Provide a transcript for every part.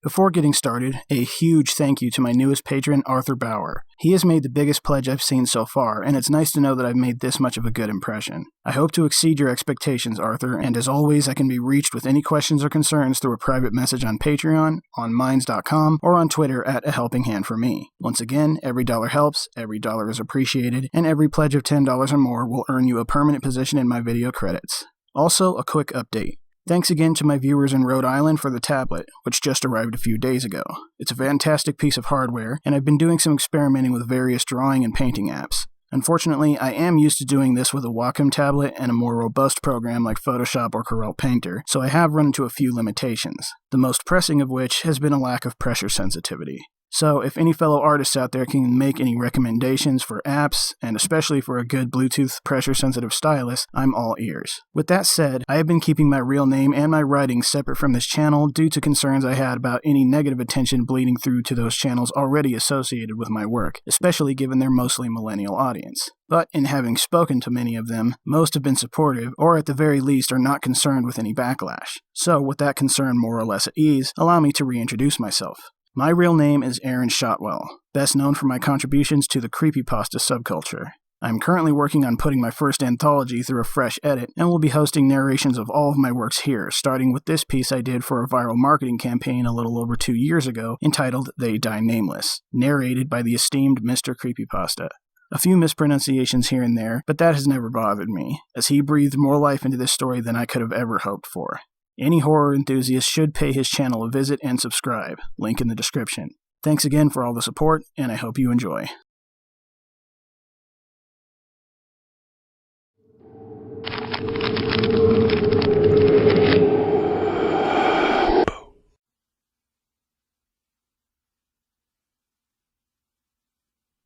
Before getting started, a huge thank you to my newest patron, Arthur Bauer. He has made the biggest pledge I've seen so far, and it's nice to know that I've made this much of a good impression. I hope to exceed your expectations, Arthur, and as always, I can be reached with any questions or concerns through a private message on Patreon, on Minds.com, or on Twitter at A Helping Hand for Me. Once again, every dollar helps, every dollar is appreciated, and every pledge of $10 or more will earn you a permanent position in my video credits. Also, a quick update. Thanks again to my viewers in Rhode Island for the tablet, which just arrived a few days ago. It's a fantastic piece of hardware, and I've been doing some experimenting with various drawing and painting apps. Unfortunately, I am used to doing this with a Wacom tablet and a more robust program like Photoshop or Corel Painter, so I have run into a few limitations, the most pressing of which has been a lack of pressure sensitivity. So, if any fellow artists out there can make any recommendations for apps, and especially for a good Bluetooth pressure-sensitive stylus, I'm all ears. With that said, I have been keeping my real name and my writing separate from this channel due to concerns I had about any negative attention bleeding through to those channels already associated with my work, especially given their mostly millennial audience. But in having spoken to many of them, most have been supportive, or at the very least are not concerned with any backlash. So, with that concern more or less at ease, allow me to reintroduce myself. My real name is Aaron Shotwell, best known for my contributions to the creepypasta subculture. I'm currently working on putting my first anthology through a fresh edit, and will be hosting narrations of all of my works here, starting with this piece I did for a viral marketing campaign a little over 2 years ago, entitled They Die Nameless, narrated by the esteemed MrCreepyPasta. A few mispronunciations here and there, but that has never bothered me, as he breathed more life into this story than I could have ever hoped for. Any horror enthusiast should pay his channel a visit and subscribe, link in the description. Thanks again for all the support, and I hope you enjoy.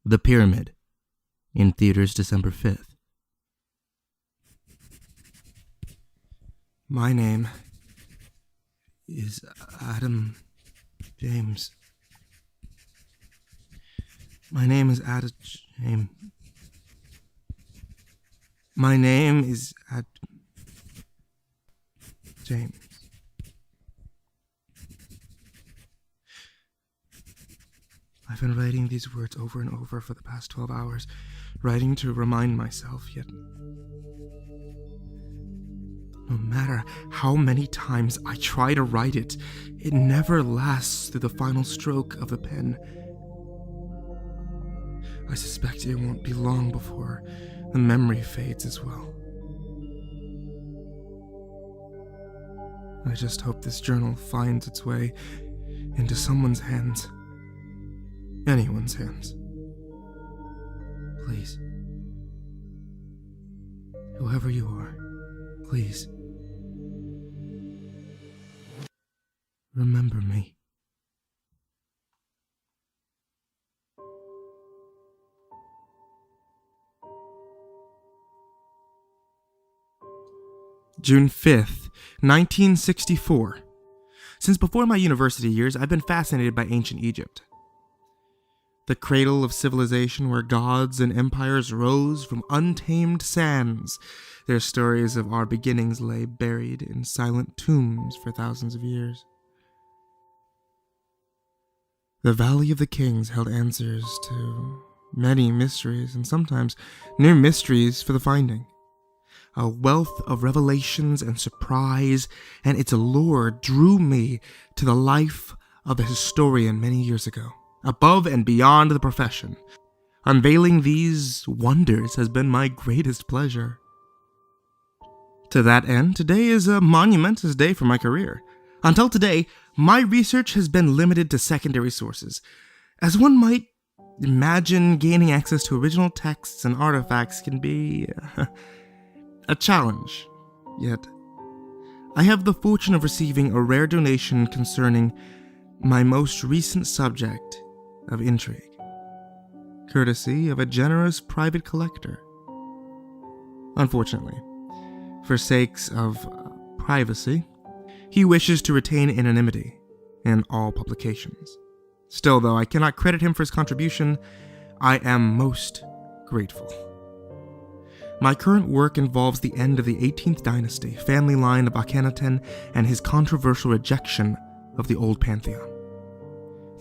The Pyramid, in theaters December 5th. My name is Adam James. My name is Adam James. My name is Adam James. I've been writing these words over and over for the past 12 hours, writing to remind myself, yet no matter how many times I try to write it, it never lasts through the final stroke of the pen. I suspect it won't be long before the memory fades as well. I just hope this journal finds its way into someone's hands. Anyone's hands. Please. Whoever you are, please. Remember me. June 5th, 1964. Since before my university years, I've been fascinated by ancient Egypt. The cradle of civilization where gods and empires rose from untamed sands. Their stories of our beginnings lay buried in silent tombs for thousands of years. The Valley of the Kings held answers to many mysteries, and sometimes new mysteries for the finding. A wealth of revelations and surprise, and its allure drew me to the life of a historian many years ago, above and beyond the profession. Unveiling these wonders has been my greatest pleasure. To that end, today is a monumentous day for my career. Until today, my research has been limited to secondary sources. As one might imagine, gaining access to original texts and artifacts can be a challenge. Yet, I have the fortune of receiving a rare donation concerning my most recent subject of intrigue, courtesy of a generous private collector. Unfortunately, for sakes of privacy, he wishes to retain anonymity in all publications. Still, though I cannot credit him for his contribution, I am most grateful. My current work involves the end of the 18th dynasty, family line of Akhenaten, and his controversial rejection of the old pantheon.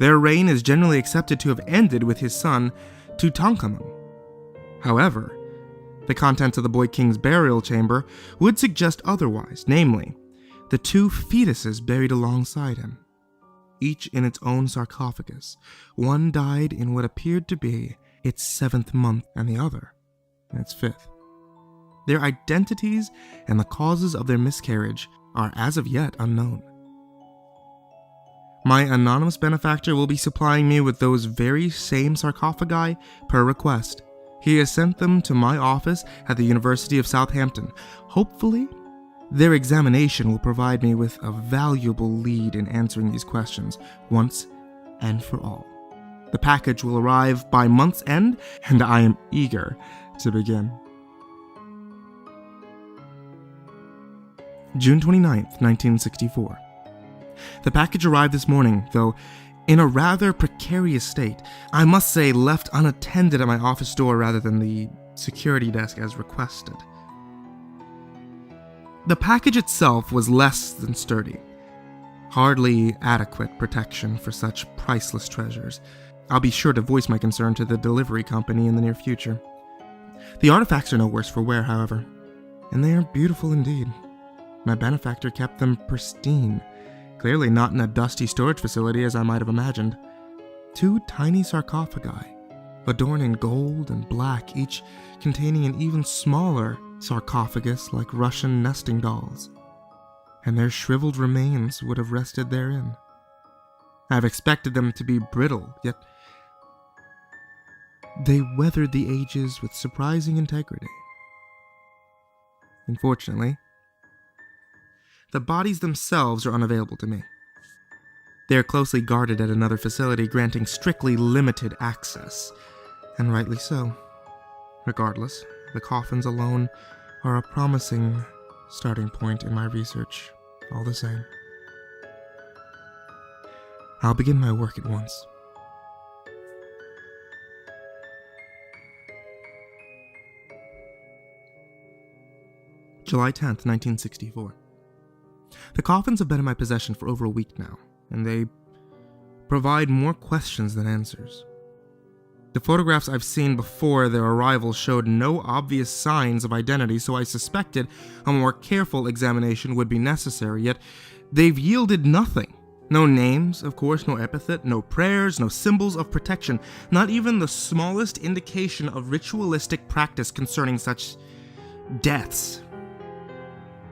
Their reign is generally accepted to have ended with his son, Tutankhamun. However, the contents of the boy king's burial chamber would suggest otherwise, namely, the two fetuses buried alongside him, each in its own sarcophagus. One died in what appeared to be its 7th month, and the other in its 5th. Their identities and the causes of their miscarriage are as of yet unknown. My anonymous benefactor will be supplying me with those very same sarcophagi per request. He has sent them to my office at the University of Southampton. Hopefully, their examination will provide me with a valuable lead in answering these questions once and for all. The package will arrive by month's end, and I am eager to begin. June 29th, 1964. The package arrived this morning, though in a rather precarious state. I must say, left unattended at my office door rather than the security desk as requested. The package itself was less than sturdy. Hardly adequate protection for such priceless treasures. I'll be sure to voice my concern to the delivery company in the near future. The artifacts are no worse for wear, however, and they are beautiful indeed. My benefactor kept them pristine, clearly not in a dusty storage facility as I might have imagined. 2 tiny sarcophagi, adorned in gold and black, each containing an even smaller sarcophagus like Russian nesting dolls, and their shriveled remains would have rested therein. I have expected them to be brittle, yet they weathered the ages with surprising integrity. Unfortunately, the bodies themselves are unavailable to me. They are closely guarded at another facility, granting strictly limited access, and rightly so. Regardless, the coffins alone are a promising starting point in my research, all the same. I'll begin my work at once. July 10th, 1964. The coffins have been in my possession for over a week now, and they provide more questions than answers. The photographs I've seen before their arrival showed no obvious signs of identity, so I suspected a more careful examination would be necessary, yet they've yielded nothing. No names, of course, no epithet, no prayers, no symbols of protection, not even the smallest indication of ritualistic practice concerning such deaths.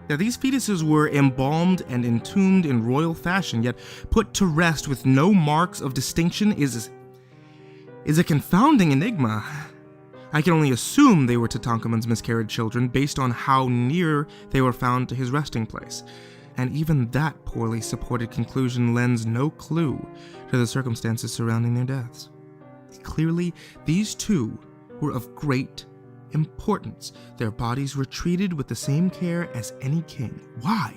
Now, these fetuses were embalmed and entombed in royal fashion, yet put to rest with no marks of distinction is a confounding enigma. I can only assume they were Tutankhamun's miscarried children based on how near they were found to his resting place, and even that poorly supported conclusion lends no clue to the circumstances surrounding their deaths. Clearly, these two were of great importance. Their bodies were treated with the same care as any king. Why?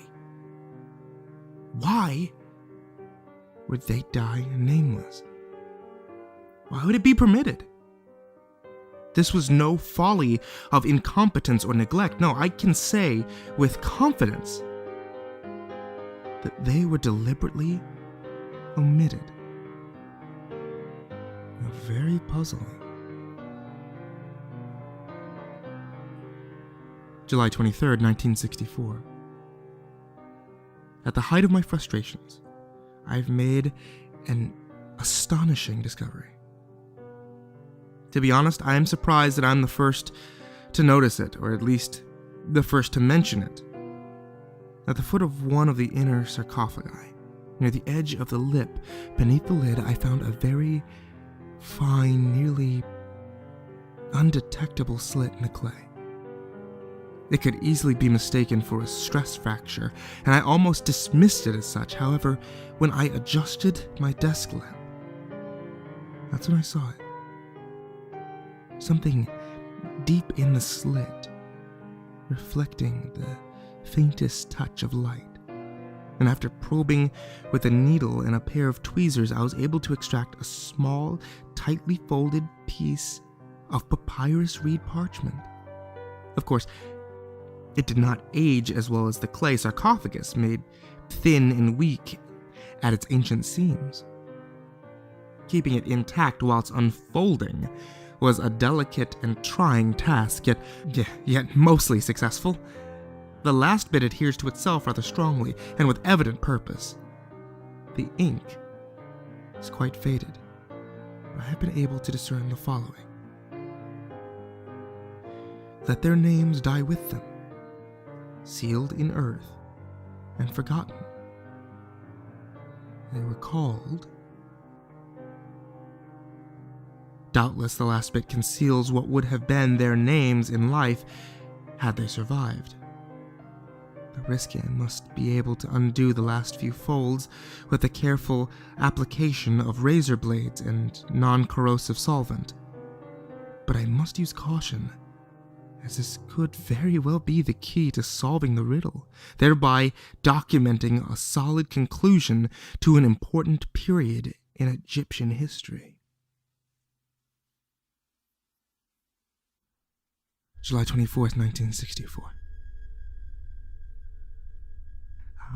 Why would they die nameless? Why would it be permitted? This was no folly of incompetence or neglect. No, I can say with confidence that they were deliberately omitted. Very puzzling. July 23rd, 1964. At the height of my frustrations, I've made an astonishing discovery. To be honest, I am surprised that I'm the first to notice it, or at least the first to mention it. At the foot of one of the inner sarcophagi, near the edge of the lip, beneath the lid, I found a very fine, nearly undetectable slit in the clay. It could easily be mistaken for a stress fracture, and I almost dismissed it as such. However, when I adjusted my desk lamp, that's when I saw it. Something deep in the slit, reflecting the faintest touch of light. And after probing with a needle and a pair of tweezers, I was able to extract a small, tightly folded piece of papyrus reed parchment. Of course, it did not age as well as the clay sarcophagus, made thin and weak at its ancient seams. keeping it intact whilst unfolding was a delicate and trying task, yet mostly successful. The last bit adheres to itself rather strongly, and with evident purpose. The ink is quite faded, but I have been able to discern the following. Let their names die with them, sealed in earth and forgotten. They were called... Doubtless the last bit conceals what would have been their names in life had they survived. The Riskian must be able to undo the last few folds with a careful application of razor blades and non-corrosive solvent. But I must use caution, as this could very well be the key to solving the riddle, thereby documenting a solid conclusion to an important period in Egyptian history. July 24th, 1964.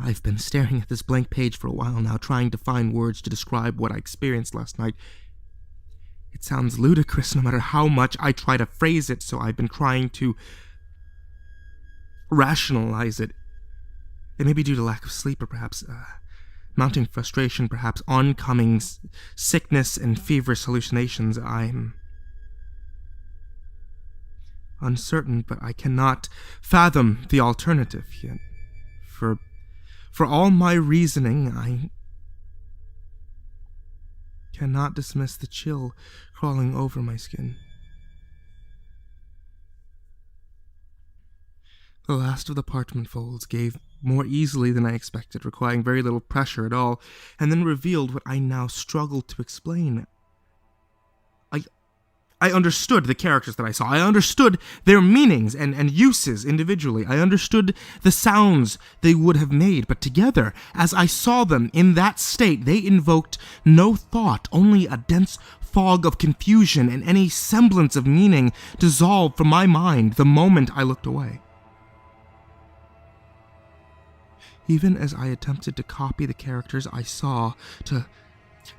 I've been staring at this blank page for a while now, trying to find words to describe what I experienced last night. It sounds ludicrous no matter how much I try to phrase it, so I've been trying to rationalize it. It may be due to lack of sleep, or perhaps mounting frustration, perhaps oncoming sickness and feverish hallucinations. I'm uncertain, but I cannot fathom the alternative yet. For all my reasoning, I cannot dismiss the chill crawling over my skin. The last of the parchment folds gave more easily than I expected, requiring very little pressure at all, and then revealed what I now struggle to explain. I understood the characters that I saw. I understood their meanings and uses individually. I understood the sounds they would have made, but together, as I saw them in that state, they invoked no thought, only a dense fog of confusion, and any semblance of meaning dissolved from my mind the moment I looked away. Even as I attempted to copy the characters I saw, to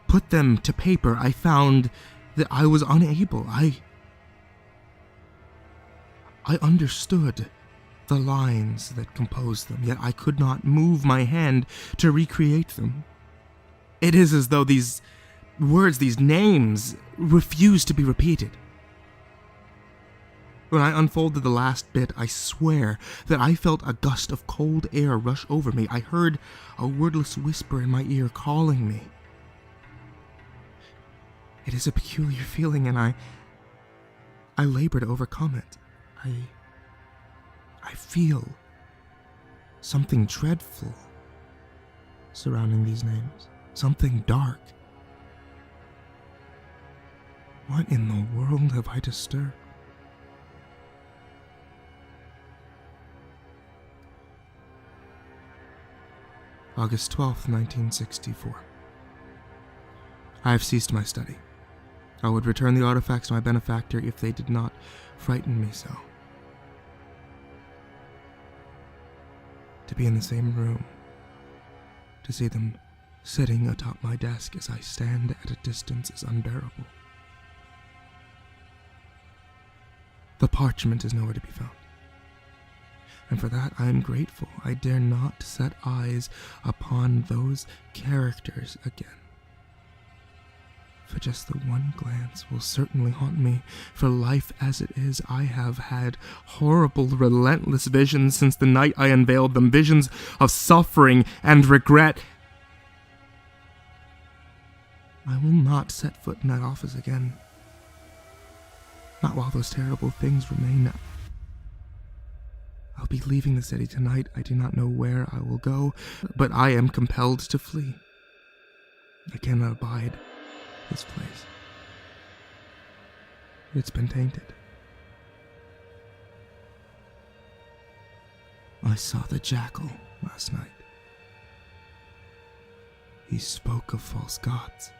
put them to paper, I found that I was unable. I understood the lines that composed them, yet I could not move my hand to recreate them. It is as though these words, these names, refuse to be repeated. When I unfolded the last bit, I swear that I felt a gust of cold air rush over me. I heard a wordless whisper in my ear calling me. It is a peculiar feeling, and I labor to overcome it. I feel something dreadful surrounding these names. Something dark. What in the world have I disturbed? August 12th, 1964. I have ceased my study. I would return the artifacts to my benefactor if they did not frighten me so. To be in the same room, to see them sitting atop my desk as I stand at a distance is unbearable. The parchment is nowhere to be found, and for that I am grateful. I dare not set eyes upon those characters again. For just the one glance will certainly haunt me for life as it is. I have had horrible, relentless visions since the night I unveiled them, visions of suffering and regret. I will not set foot in that office again. Not while those terrible things remain. I'll be leaving the city tonight. I do not know where I will go, but I am compelled to flee. I cannot abide this place. It's been tainted. I saw the jackal last night. He spoke of false gods.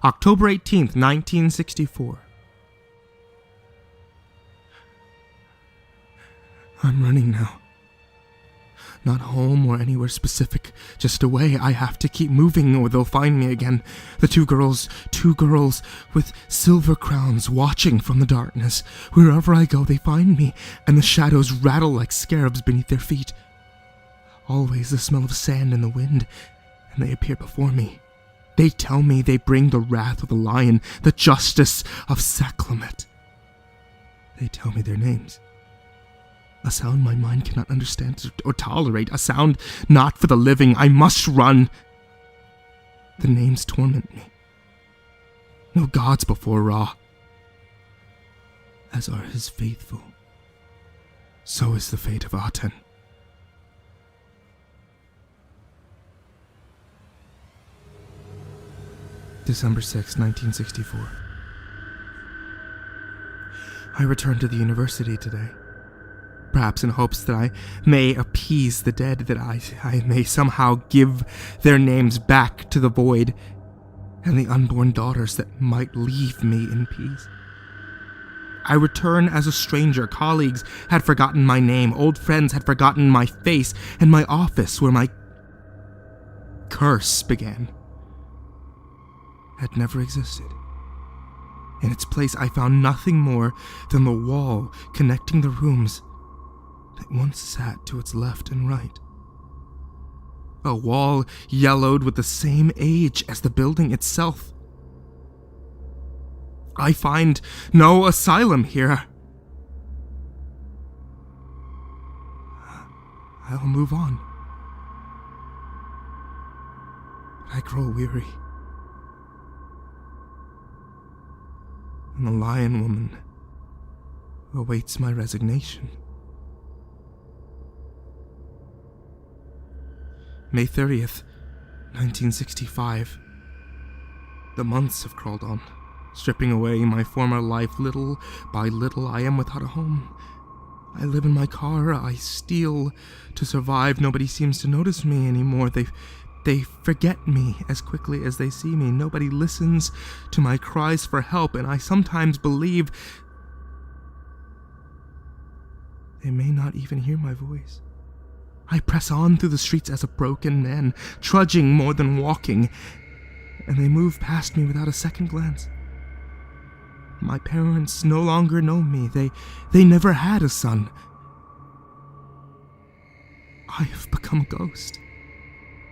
October 18th, 1964. I'm running now. Not home or anywhere specific, just away. I have to keep moving or they'll find me again. The two girls with silver crowns watching from the darkness. Wherever I go, they find me, and the shadows rattle like scarabs beneath their feet. Always the smell of sand in the wind, and they appear before me. They tell me they bring the wrath of the lion, the justice of Sekhmet. They tell me their names. A sound my mind cannot understand or tolerate. A sound not for the living. I must run. The names torment me. No gods before Ra. As are his faithful, so is the fate of Aten. December 6, 1964. I returned to the university today. Perhaps in hopes that I may appease the dead, that I may somehow give their names back to the void and the unborn daughters that might leave me in peace. I return as a stranger. Colleagues had forgotten my name, old friends had forgotten my face, and my office, where my curse began, had never existed. In its place, I found nothing more than the wall connecting the rooms that once sat to its left and right. A wall yellowed with the same age as the building itself. I find no asylum here. I'll move on. I grow weary. And the lion woman awaits my resignation. May 30th, 1965. The months have crawled on, stripping away my former life. Little by little, I am without a home. I live in my car. I steal to survive. Nobody seems to notice me anymore. They forget me as quickly as they see me. Nobody listens to my cries for help, and I sometimes believe they may not even hear my voice. I press on through the streets as a broken man, trudging more than walking, and they move past me without a second glance. My parents no longer know me. They never had a son. I have become a ghost.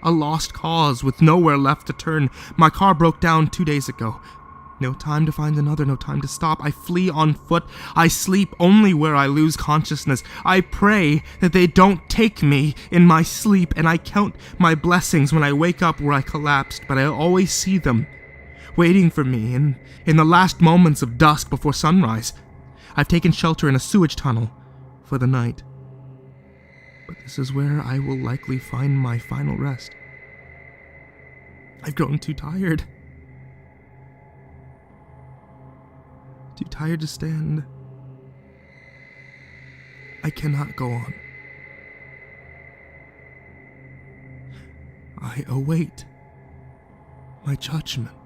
A lost cause with nowhere left to turn. My car broke down 2 days ago. No time to find another, no time to stop. I flee on foot. I sleep only where I lose consciousness. I pray that they don't take me in my sleep, and I count my blessings when I wake up where I collapsed, but I always see them, waiting for me in the last moments of dusk before sunrise. I've taken shelter in a sewage tunnel for the night. But this is where I will likely find my final rest. I've grown too tired. Too tired to stand. I cannot go on. I await my judgment.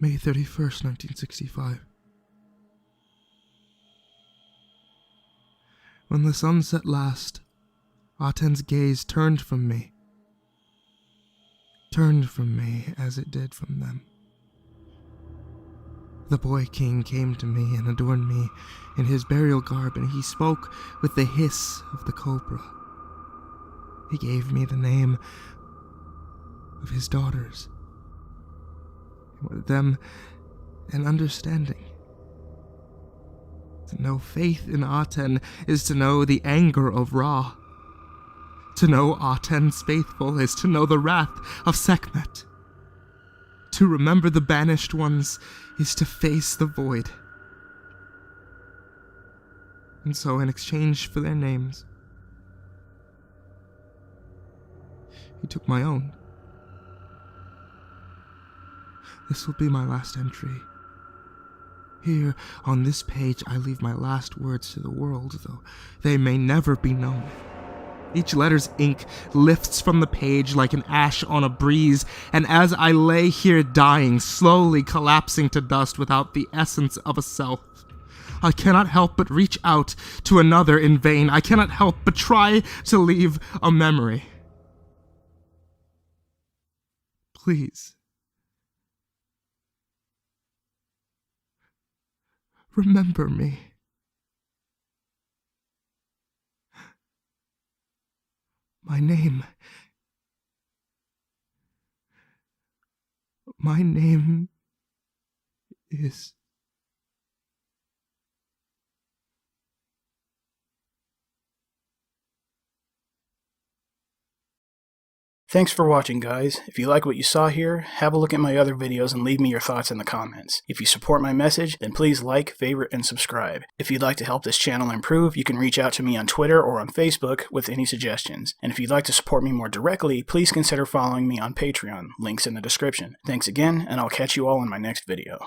May 31st, 1965. When the sun set last, Aten's gaze turned from me as it did from them. The boy king came to me and adorned me in his burial garb, and he spoke with the hiss of the cobra. He gave me the name of his daughters. With them an understanding. To know faith in Aten is to know the anger of Ra. To know Aten's faithful is to know the wrath of Sekhmet. To remember the banished ones is to face the void. And so, in exchange for their names, he took my own. This will be my last entry. Here, on this page, I leave my last words to the world, though they may never be known. Each letter's ink lifts from the page like an ash on a breeze, and as I lay here dying, slowly collapsing to dust without the essence of a self, I cannot help but reach out to another in vain. I cannot help but try to leave a memory. Please, remember me. My name is... Thanks for watching, guys. If you like what you saw here, have a look at my other videos and leave me your thoughts in the comments. If you support my message, then please like, favorite, and subscribe. If you'd like to help this channel improve, you can reach out to me on Twitter or on Facebook with any suggestions. And if you'd like to support me more directly, please consider following me on Patreon. Links in the description. Thanks again, and I'll catch you all in my next video.